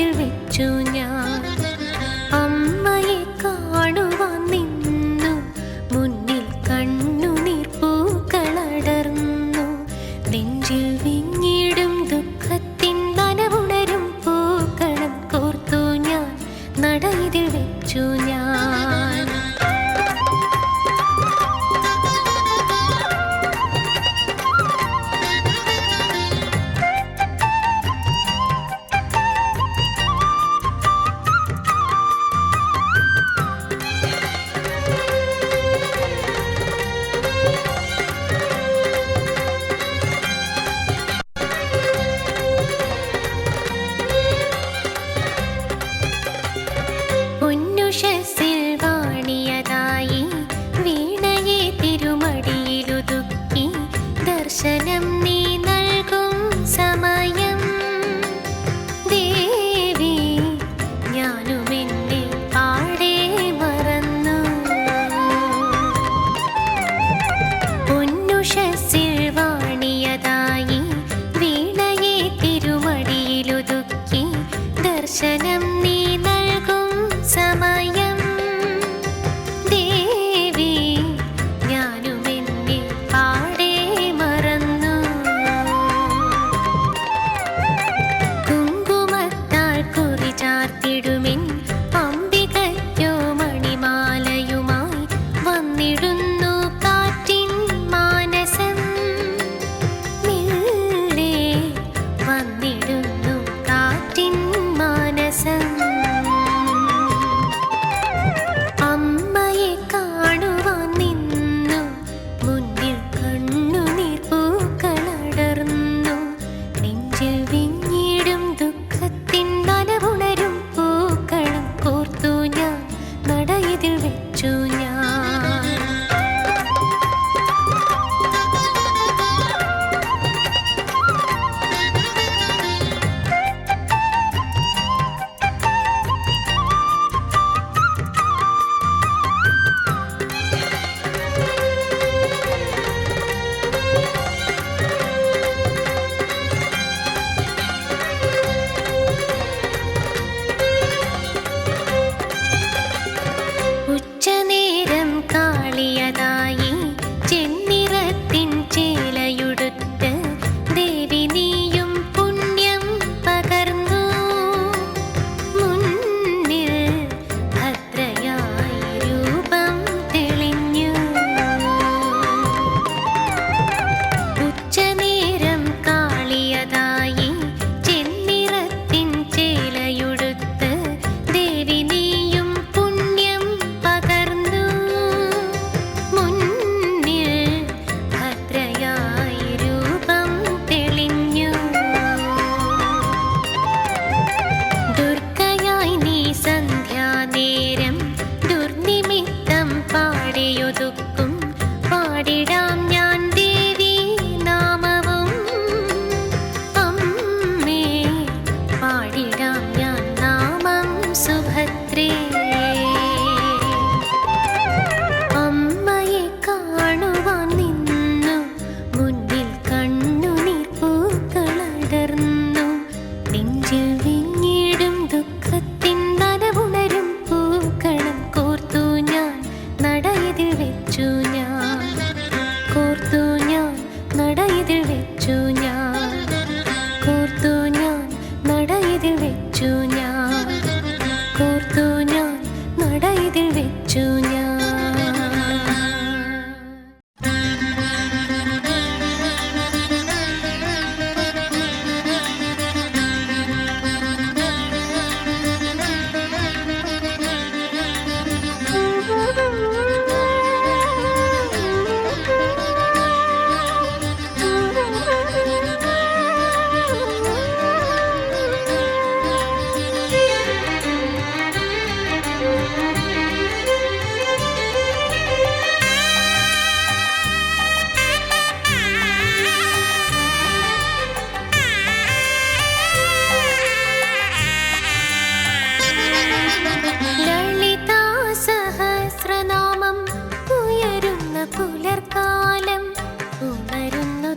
നടയിതിൽ വെച്ചു ഞാൻ. അമ്മയെ കാണുവാൻ നിന്നു, മുന്നിൽ കണ്ണുനീർ പൂക്കളടർന്നു. നെഞ്ചിൽ വിങ്ങിടും ദുഃഖത്തിൻ നനവുണരും പൂക്കളം കോർത്തു ഞാൻ, നടയിതിൽ വെച്ചു ഞാൻ. ദർശനം നീ നൽകും സമയം ദേവി, ഞാനും എന്നെ പാടെ മറന്നു. പൊന്നുഷസിൽ വാണിയതായി വീണയെ തിരുമടിയിലൊതുക്കി, ദർശനം നീ നൽകും സമയം ദേവി, ഞാനും എന്നെ പാടെ ചാർത്തിടുമിൻ അംബികയ്ക്കോ മണിമാലയുമായി വന്നിടുന്നു കാറ്റിൻ മാനസം. മെല്ലെ വന്നിടുന്നു കാറ്റിൻ മാനസം. അമ്മയെ കാണുവാൻ നിന്നു, മുന്നിൽ കണ്ണുനീർ പൂക്കളടർന്നു. നെഞ്ചിൽ വിങ്ങിടും ദുഃഖത്തിൻ നനവുണരും പൂക്കളം കോർത്തു ഞാൻ, നടയിതിൽ വെച്ചു ഞാൻ. ഉച്ചനേരം കാളിയതായി ചെന്നിറത്തിൻ ചേലയുടുത്ത് ദേവി നീയും പുണ്യം പകർന്നു. മുന്നിൽ ഭദ്രയായി രൂപം തെളിഞ്ഞു. ഉച്ചനേരം കാളിയതായി ചെന്നിറത്തിൻ ചേലയുടുത്ത് ദേവി നീയും പുണ്യം പകർന്നു. മുന്നിൽ ഭദ്രയായി രൂപം തെളിഞ്ഞു. ദുർഗയായി നീ സന്ധ്യാനേരം ദുർനിമിത്തം പാടിയൊതുക്കും, പാടിടാം ഞാൻ ദേവി നാമവും. അമ്മേ പാടിടാം ഞാൻ നാമം സുഭദ്രേ. അമ്മയെ കാണുവാൻ നിന്നു, മുന്നിൽ കണ്ണുനീർ പൂക്കളടർന്നു. നെഞ്ചിൽ വിങ്ങിടും ദുഃഖത്തിൻ നനവുണരും പൂക്കളം കോർത്തു ഞാൻ, നടയിതിൽ വെച്ചു ഞാൻ. കോർത്തു ഞാൻ, നടയിതിൽ വെച്ചു ഞാൻ. കോർത്തു ഞാൻ, നടയിതിൽ വെച്ചു ഞാൻ. കോർത്തു ഞാൻ, നടയിതിൽ വെച്ചു ഞാൻ.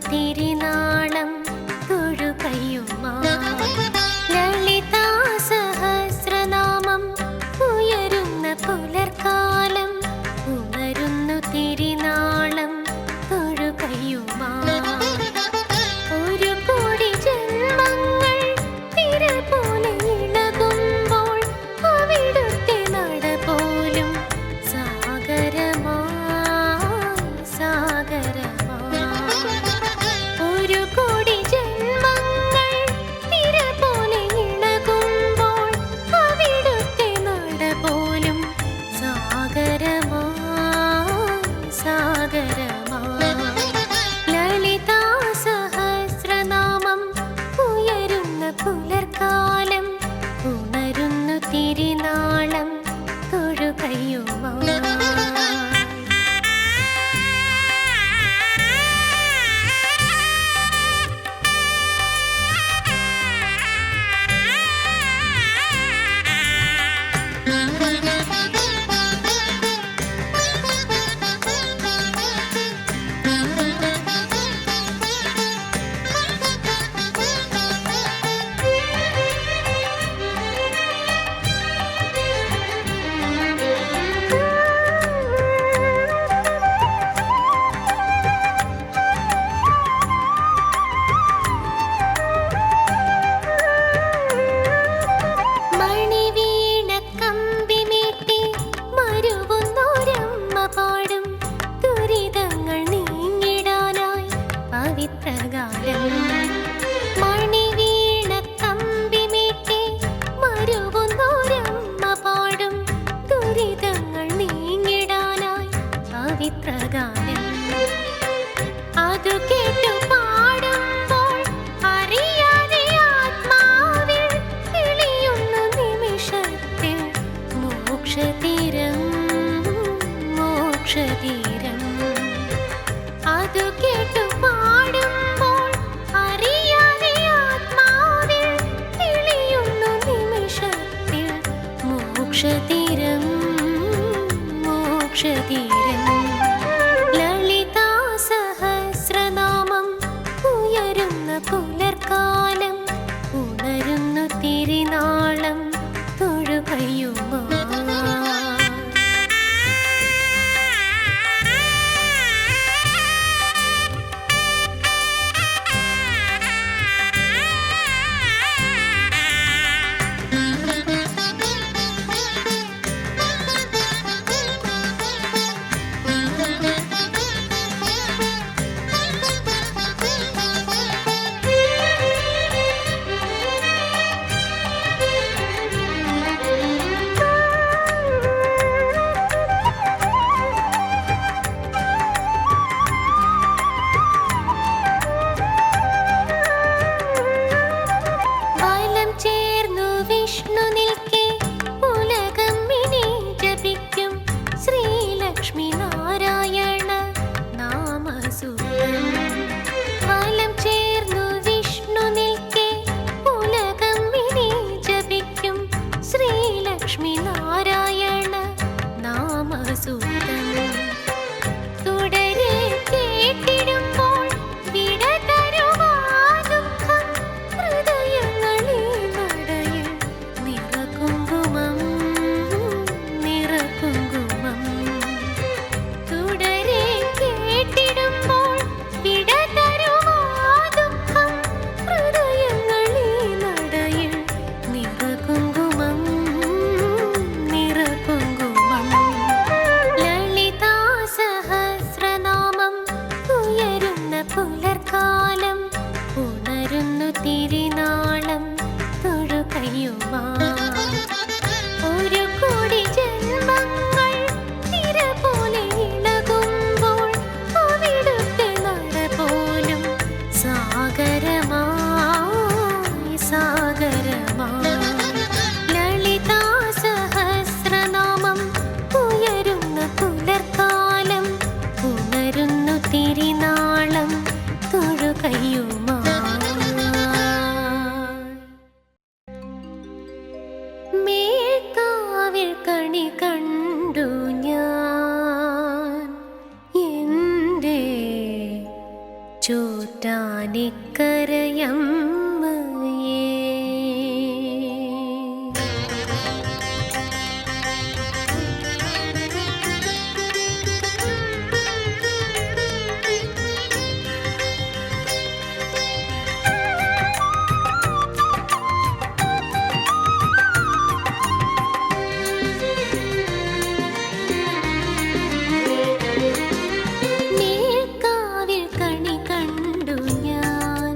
തിരിനാളം തൊഴുകയുമാ ലളിതാ മേൽക്കാവിൽ കണി കണ്ടു ഞാൻ എൻ്റെ ചോറ്റാനിക്കരയമ്മയേ. മേൽക്കാവിൽ കണി കണ്ടു ഞാൻ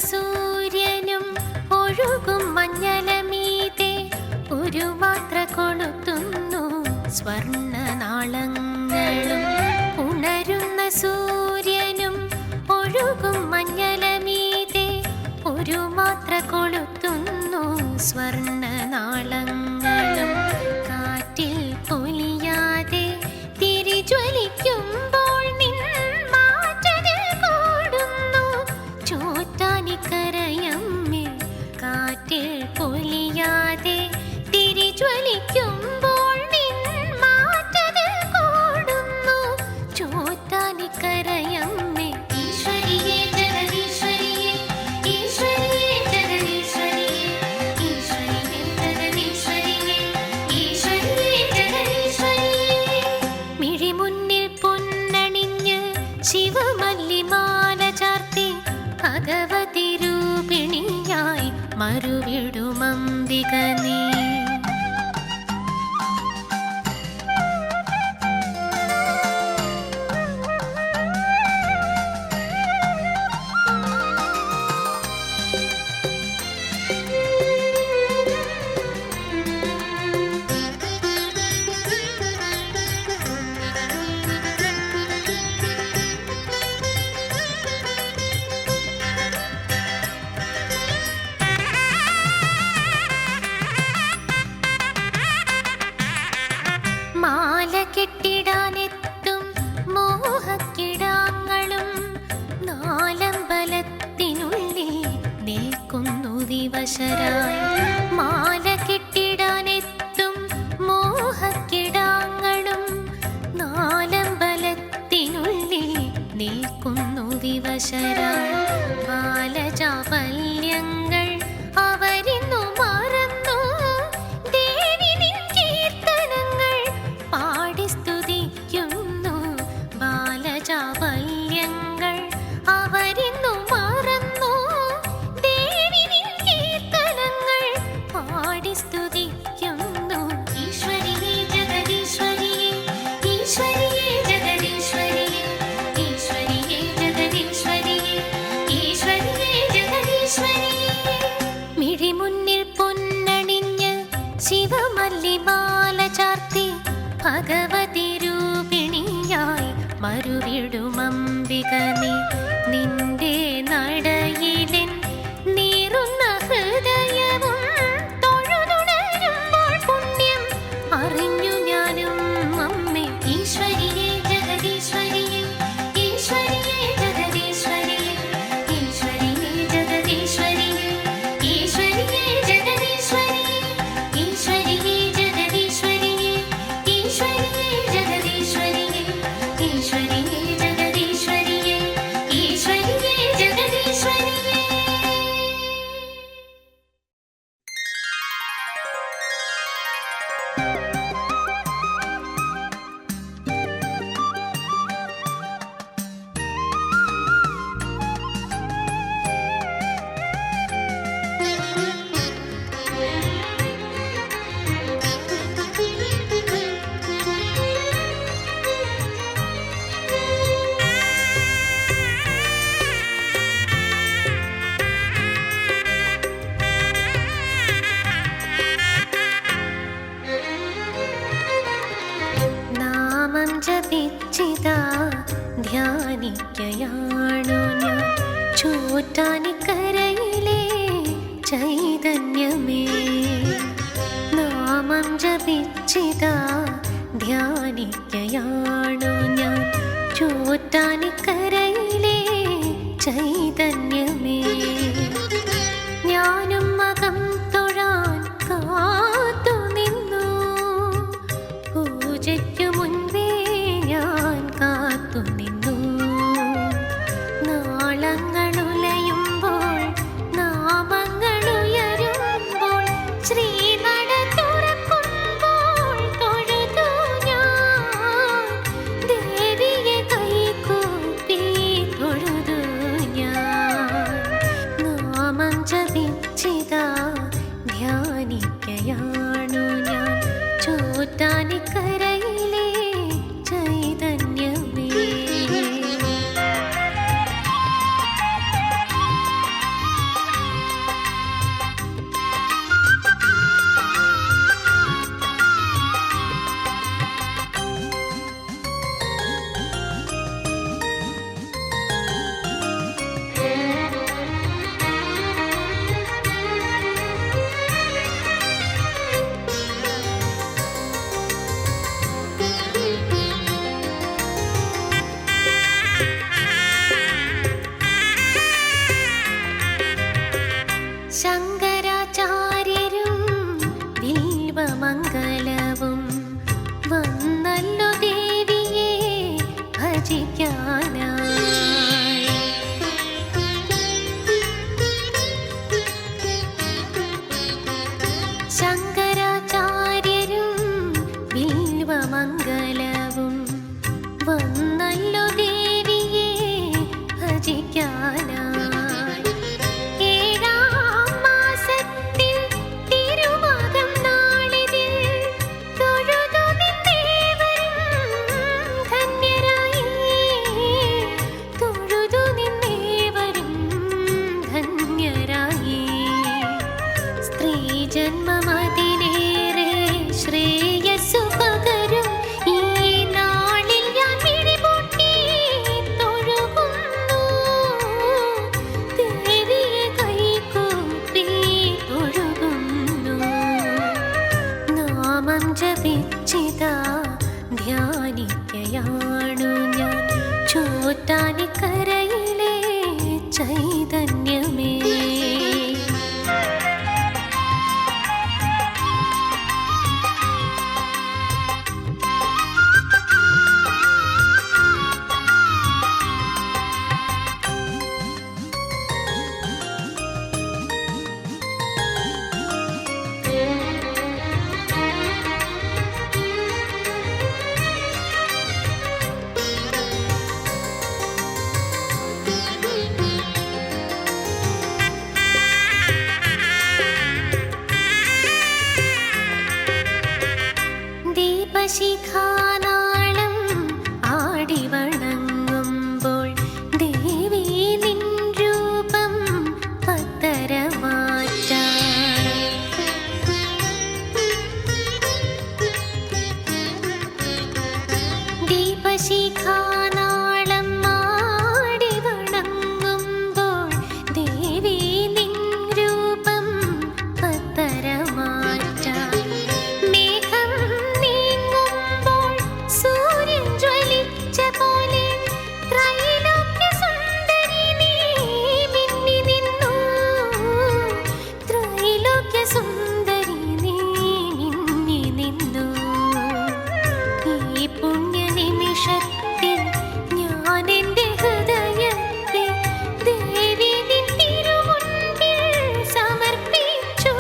സൂര്യനും ഒഴുകും മഞ്ഞലമീതെ ഒരു മാത്ര കൊളുത്തുന്നു സ്വർണ്ണനാളങ്ങളും. ഉണരുന്ന സൂര്യനും ഒഴുകും മഞ്ഞലമീതെ ഒരു മാത്ര കൊളുത്തുന്നു സ്വർണ്ണനാളങ്ങളും. കാറ്റിൽ പൊലിയാതെ തിരിജ്വലിക്കുമ്പോൾ നിൻ മാറ്റതിൽ കൂടുന്നു ചോറ്റാനിക്കരയമ്മേ. കാറ്റിൽ പൊലിയാതെ തിരിജ്വലിക്കുമ്പോൾ നിൻ മാറ്റതിൽ കൂടുന്നു ചോറ്റാനിക്കരയമ്മേ. ഈശ്വരിയേ ജഗദീശ്വരിയേ, ഈശ്വരിയേ ജഗദീശ്വരിയേ, ഈശ്വരിയേ ജഗദീശ്വരിയേ, ഈശ്വരിയേ ജഗദീശ്വരിയേ. മിഴിമുന്നിൽ പൊന്നണിഞ്ഞ് ശിവമല്ലിമാല ചാർത്തി ഭഗവതി രൂപിണിയായി മറുവിടുമംബിക നീ. മാല കെട്ടിടാനെത്തും മോഹക്കിടാങ്ങളും നാലമ്പലത്തിനുള്ളിൽ നിൽക്കുന്നു വിവശരായി. മാല കെട്ടിടാനെത്തും മോഹക്കിടാങ്ങളും നാലമ്പലത്തിനുള്ളിൽ നിൽക്കുന്നു വിവശരായി. ബാലചാപല്യങ്ങൾ അവരിന്നു മറന്നു ദേവി നിൻ കീർത്തനങ്ങൾ പാടി സ്തുതിക്കുന്നു. ബാലചാപല്യങ്ങൾ അവരിന്നു മറന്നു ദേവി നിൻ കീർത്തനങ്ങൾ പാടി സ്തുതിക്കുന്നു. ഈശ്വരിയേ ജഗദീശ്വരിയേ, ഈശ്വരിയേ ജഗദീശ്വരിയേ, ഈശ്വരിയേ ജഗദീശ്വരിയേ, ഈശ്വരിയേ ജഗദീശ്വരിയേ. മിഴിമുന്നിൽ പൊന്നണിഞ്ഞ് ശിവമല്ലിമാല ചാർത്തി ഭഗവതി രൂപിണിയായി മറുവിടുമംബിക നീ. നിന്റെ നടയിലെൻ നീറുന്ന ഹൃദയവും തൊഴുതുണരുമ്പോൾ പുണ്യം അറിഞ്ഞു ഞാനും അമ്മേ. ഈശ്വരിയേ ജഗദീശ്വരിയേ, ഈശ്വരിയേ ജഗദീശ്വരിയേ, ഈശ്വരിയേ ജഗദീശ്വരിയേ, ഈശ്വരിയേ ജഗദീശ്വരിയേ, ഈശ്വരിയേ ജഗദീശ്വരിയേ, ഈശ്വരിയേ ജഗദീശ്വരിയേ, ഈശ്വരിയേ ജഗദീശ്വരിയേ, ഈശ്വരിയേ ജഗദീശ്വരിയേ. നാമം ജപിച്ചിതാ ധ്യാനിക്കയാണു ഞാൻ ചോറ്റാനിക്കരയിലെ ചൈതന്യമേ. നാമം ജപിച്ചിതാ ധ്യാനിക്കയാണു ഞാൻ ചോറ്റാനിക്കരയിലെ ചൈതന്യമേ. ഞാനും മകം തൊഴാൻ കാത്തു നിന്നു, പൂജയ്ക്കു മുൻപേ ഞാൻ കാത്തു നിന്നു. നാളങ്ങളുലയുമ്പോൾ നാമങ്ങളുയരുമ്പോൾ ശ്രീനട തുറക്കുമ്പോൾ തൊഴുതു ഞാൻ ദേവിയെ കൈകൂപ്പി തൊഴുതു ഞാൻ. ചൈതന്യമേ. ദീപശിഖാനാളം ആടി വണങ്ങുമ്പോൾ ദേവി നിൻ രൂപം പത്തരമാറ്റാൻ. ദീപശിഖാനാളം ആടി വണങ്ങുമ്പോൾ ദേവി നിൻ രൂപം പത്തരമാറ്റാൻ. മേഘം നീങ്ങുമ്പോൾ സൂര്യൻ ജ്വലിച്ച പോലെ ത്രൈലോക്യസുന്ദരി നീ മിന്നി നിന്നു. ത്രൈലോക്യസുന്ദരി നീ മിന്നി നിന്നു. ഈ പുണ്യനിമിഷത്തിൽ ഞാൻ എൻ്റെ ഹൃദയത്തെ ദേവി നിൻ തിരുമുൻപിൽ സമർപ്പിച്ചു.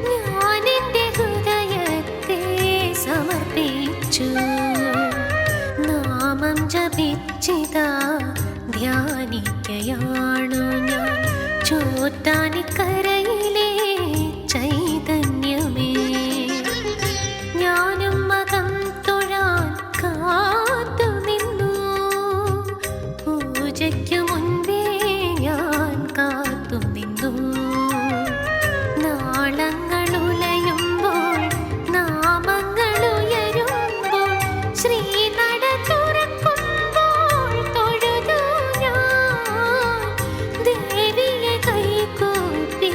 ഞാൻ എൻ്റെ ഹൃദയത്തെ സമർപ്പിച്ചു. നാമം ജപിച്ചിതാ ധ്യാനിക്കയാണു ഞാൻ ചോറ്റാനിക്കരയിലെ ചൈതന്യമേ. ഞാനും മകം തൊഴാൻ കാത്തു നിന്നു. പൂജയ്ക്കു മുൻപേ ഞാൻ കാത്തു നിന്നു. നാളങ്ങളുലയുമ്പോൾ നാമങ്ങളുയരുമ്പോൾ ശ്രീനട തുറക്കുമ്പോൾ തൊഴുതു ഞാൻ ദേവിയെ കൈകൂപ്പി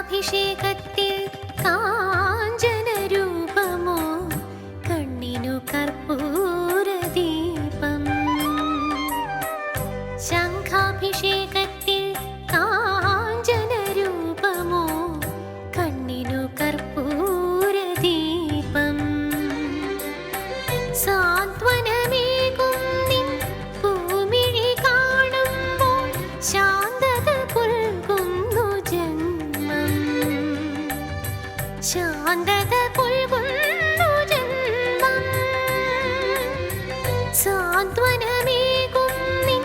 ശംഖാഭിഷേകത്തിൽ കാഞ്ചനരൂപമോ കണ്ണിനു കർപ്പൂരദീപം. ശംഖാഭിഷേകത്തിൽ കാഞ്ചനരൂപമോ കണ്ണിനു കർപ്പൂരദീപം. സാന്ത്വനമേകും നിൻ പൂമിഴി കാണുമ്പോൾ ശാന്തത പുൽകുന്നു ജന്മം. ശാന്തത പുൽകുന്നു ജന്മം. സാന്ത്വനമേകും നിൻ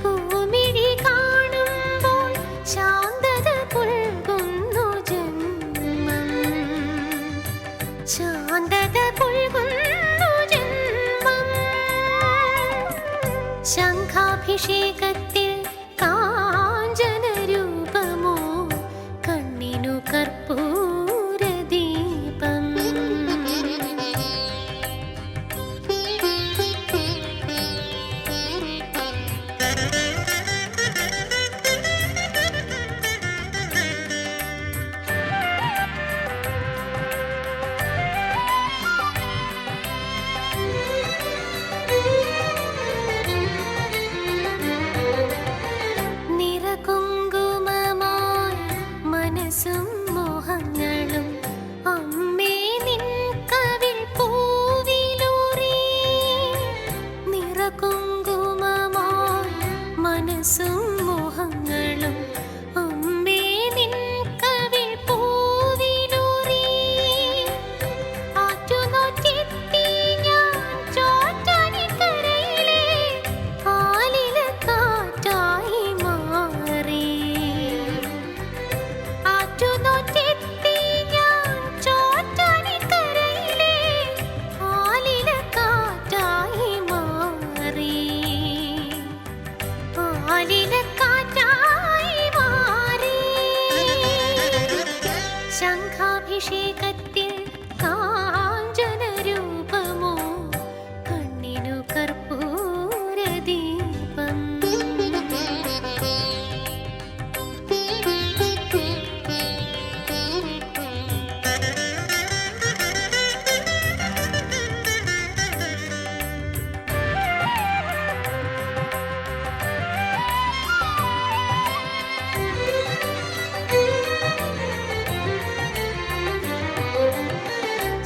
പൂമിഴി കാണുമ്പോൾ ശാന്തത പുൽകുന്നു ജന്മം. ശാന്തത പുൽകുന്നു ജന്മം. ശംഖാഭിഷേകത്തിൽ കാഞ്ചനരൂപമോ കണ്ണിനു കർപ്പൂരദീപം. നിറകുങ്കുമമായി മനസ്സും മോഹങ്ങളും അമ്മേ നിൻ കവിൾ പൂവിലൂറി. നിറകുങ്കുമമായി മനസ്സും മോഹങ്ങളും അമ്മേ നിൻ കവിൾ പൂവിലൂറി. ആറ്റുനോറ്റെത്തി ഞാൻ ചോറ്റാനിക്കരയിലെ ആലിലക്കാറ്റായി മാറി. ആറ്റുനോറ്റെത്തി ഞാൻ ചോറ്റാനിക്കരയിലെ ആലിലക്കാറ്റായി മാറി. ആലിലക്കാറ്റായി മാറി. ശംഖാഭിഷേകത്തിൽ കാഞ്ചനരൂപമോ കണ്ണിനു കർപ്പൂരദീപം.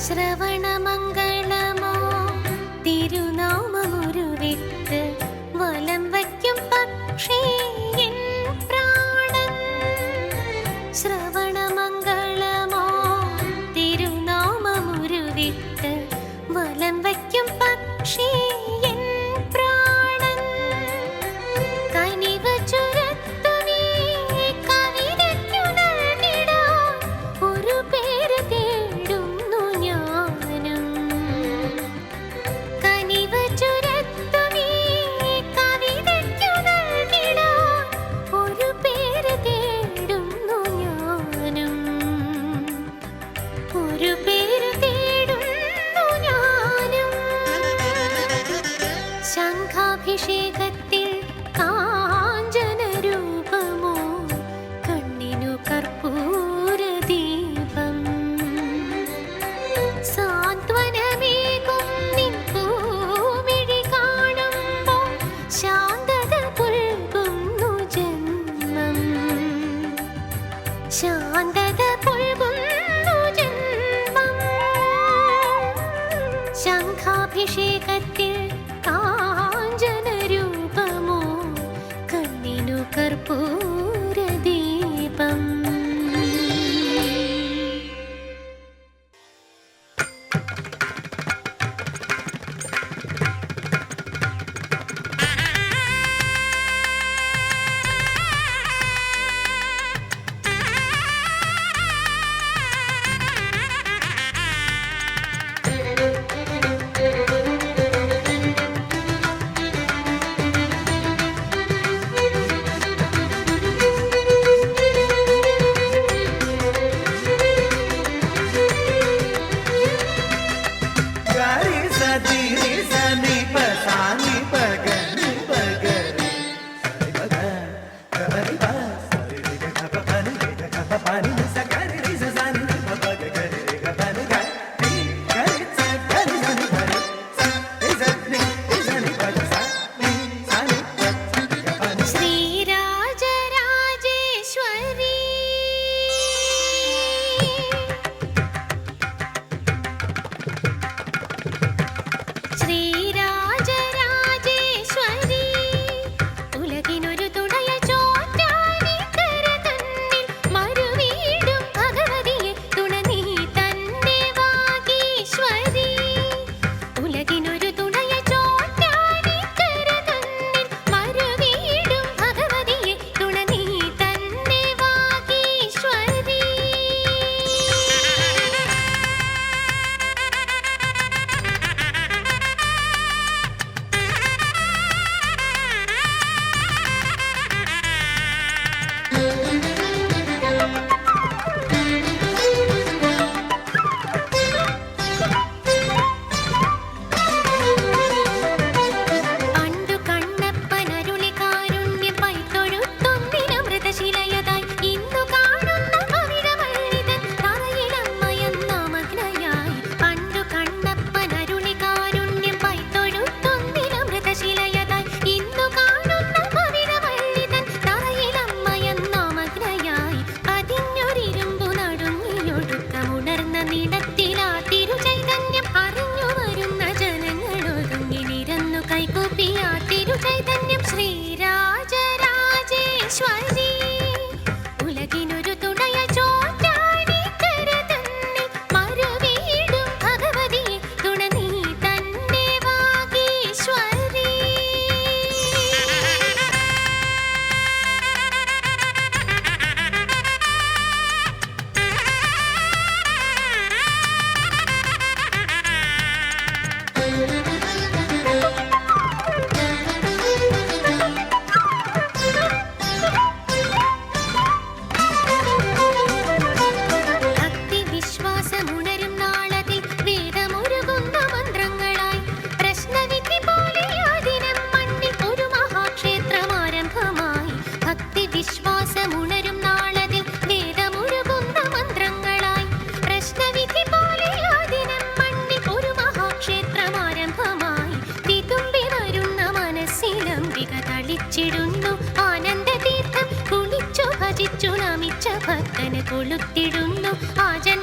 ശ്രവണമംഗളമോ തിരുനാമമുരുവിട്ട് വലം വയ്ക്കും പക്ഷേ എൻ പ്രാണൻ. ശ്രവണമംഗളമോ തിരുനാമമുരുവിട്ട് വലം വയ്ക്കും പക്ഷേ എൻ പ്രാണൻ. കനിവ് ചുരത്തുമീ കവിതയ്ക്കു നൽകിടാൻ ഒരു പേര് തേടുന്നു ഞാനും. കനിവ് ചുരത്തുമീ കവിതയ്ക്കു നൽകിടാൻ ഒരു പേര് തേടുന്നു ഞാനും. ഒരു പേര് തേടുന്നു ഞാനും. ശംഖാഭിഷേകത്തിൽ കാഞ്ചനരൂപമോ കണ്ണിനു കർപ്പൂരദീപം. സാന്ത്വനമേകും നിൻ പൂമിഴി കാണുമ്പോൾ ശാന്തത പുൽകുന്നു ജന്മം. ശാന്തത പുൽകുന്നു ജന്മം. ശംഖാഭിഷേകത്തിൽ കാഞ്ചനരൂപമോ കണ്ണിനു കർപ്പൂരദീപം. Pani കണിക തളിച്ചിടുന്നു ആനന്ദതീർത്ഥം കുളിച്ചു ഭജിച്ചു നമിച്ച ഭക്തന് കൊളുത്തിടുന്നു ആജന